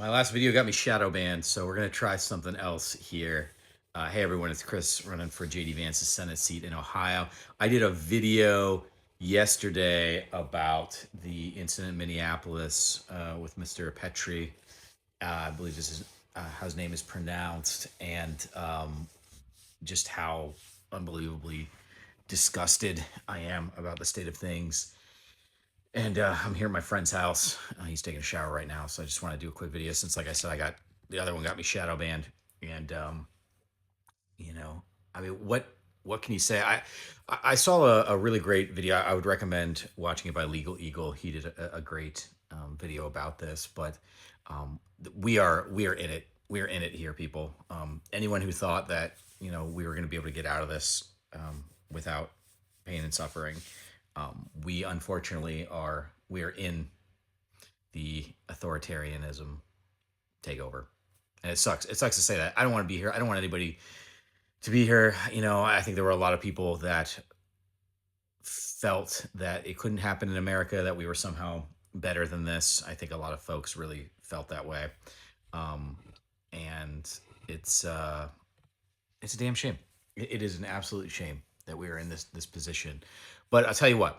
My last video got me shadow banned, so we're gonna try something else here. Hey everyone, it's Chris running for JD Vance's Senate seat in Ohio. I did a video yesterday about the incident in Minneapolis with Mr. Petrie. I believe this is how his name is pronounced, and just how unbelievably disgusted I am about the state of things. And I'm here at my friend's house. He's taking a shower right now, so I just want to do a quick video since, like I said, I got the other one got me shadow banned, and you know, I mean, what can you say? I saw a really great video. I would recommend watching it by Legal Eagle. He did a great video about this, but we are in it. We are in it here, people. Anyone who thought that we were going to be able to get out of this without pain and suffering, we unfortunately are. We are in the authoritarianism takeover, and it sucks. It sucks to say that. I don't want to be here. I don't want anybody to be here. I think there were a lot of people that felt that it couldn't happen in America, that we were somehow better than this. I think a lot of folks really felt that way. Um, and it's a damn shame. It is an absolute shame that we are in this position. But I'll tell you what,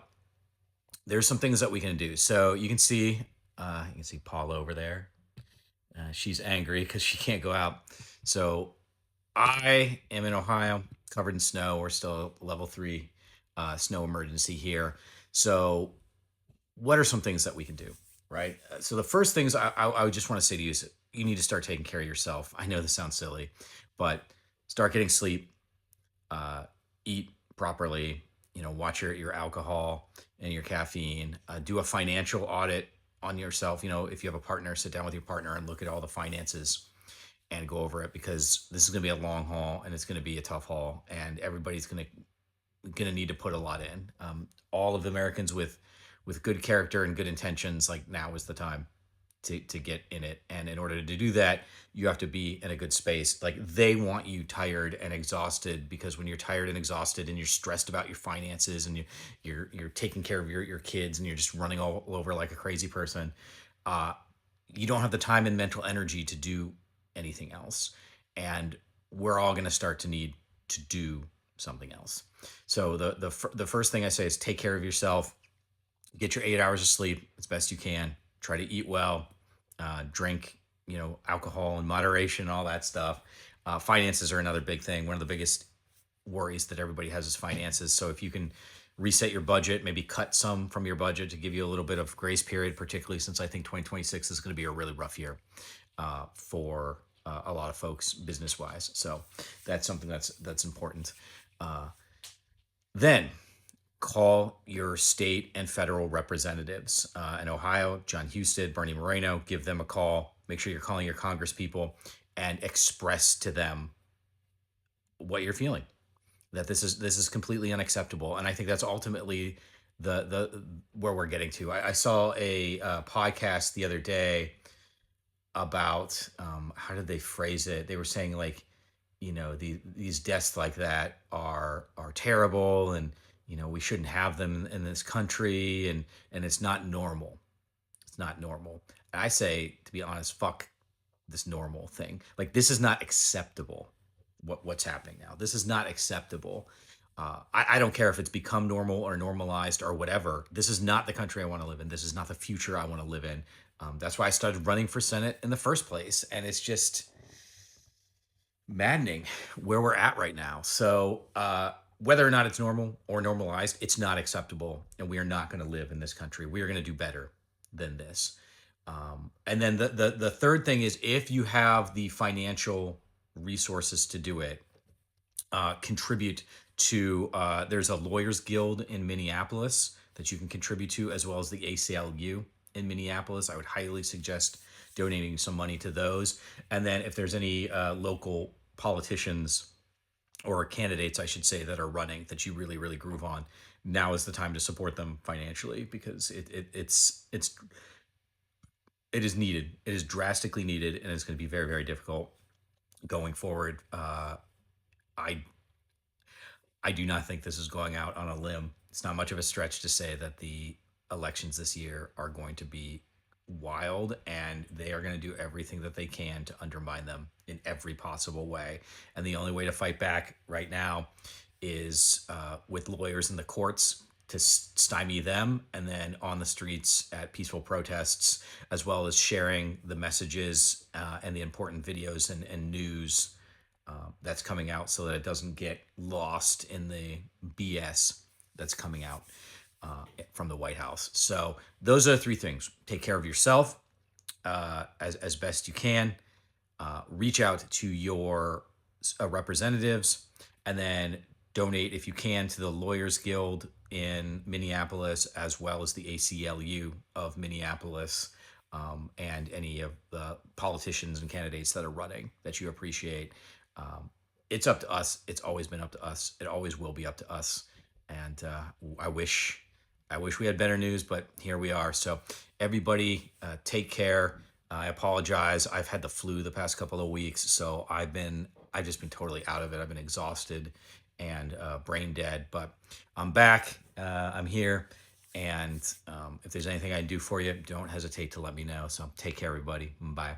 there's some things that we can do. So you can see Paula over there. She's angry because she can't go out. So I am in Ohio, covered in snow. We're still level 3 snow emergency here. So, what are some things that we can do, right? So, the first things I would just want to say to you is you need to start taking care of yourself. I know this sounds silly, but start getting sleep, eat properly, watch your alcohol and your caffeine, do a financial audit on yourself. If you have a partner, sit down with your partner and look at all the finances and go over it, because this is going to be a long haul and it's going to be a tough haul, and everybody's going to need to put a lot in. All of the Americans with good character and good intentions, like, now is the time to get in it. And in order to do that, you have to be in a good space. Like, they want you tired and exhausted, because when you're tired and exhausted and you're stressed about your finances and you're taking care of your kids and you're just running all over like a crazy person, uh, you don't have the time and mental energy to do anything else. And we're all going to start to need to do something else. So the first thing I say is take care of yourself. Get your 8 hours of sleep as best you can. Try to eat well. Drink, alcohol in moderation, all that stuff. Finances are another big thing. One of the biggest worries that everybody has is finances. So if you can reset your budget, maybe cut some from your budget to give you a little bit of grace period, particularly since I think 2026 is going to be a really rough year for a lot of folks business wise. So that's something that's important. Then call your state and federal representatives. In Ohio, John Husted, Bernie Moreno, give them a call. Make sure you're calling your Congress people and express to them what you're feeling, that this is completely unacceptable. And I think that's ultimately the where we're getting to. I saw a podcast the other day about how did they phrase it? They were saying, like, these deaths like that are terrible, and we shouldn't have them in this country, and it's not normal. It's not normal. And I say, to be honest, fuck this normal thing. Like, this is not acceptable. What's happening now? This is not acceptable. I don't care if it's become normal or normalized or whatever. This is not the country I want to live in. This is not the future I want to live in. That's why I started running for Senate in the first place. And it's just maddening where we're at right now. So whether or not it's normal or normalized, it's not acceptable. And we are not going to live in this country. We are going to do better than this. And then the third thing is, if you have the financial resources to do it, contribute to, there's a lawyers guild in Minneapolis that you can contribute to, as well as the ACLU in Minneapolis. I would highly suggest donating some money to those. And then if there's any local politicians or candidates, I should say, that are running that you really, really groove on, now is the time to support them financially, because it is needed. It is drastically needed, and it's going to be very, very difficult going forward. I I do not think this is going out on a limb. It's not much of a stretch to say that the elections this year are going to be wild, and they are going to do everything that they can to undermine them in every possible way. And the only way to fight back right now is with lawyers in the courts to stymie them, and then on the streets at peaceful protests, as well as sharing the messages and the important videos and news that's coming out so that it doesn't get lost in the BS that's coming out from the White House. So those are the three things: take care of yourself as best you can, reach out to your representatives, and then donate if you can to the Lawyers Guild in Minneapolis, as well as the ACLU of Minneapolis, and any of the politicians and candidates that are running that you appreciate. It's up to us. It's always been up to us. It always will be up to us. And I wish we had better news, but here we are. So everybody, take care. I apologize. I've had the flu the past couple of weeks, so I've just been totally out of it. I've been exhausted and brain dead, but I'm back. I'm here, and if there's anything I can do for you, don't hesitate to let me know. So take care, everybody. Bye.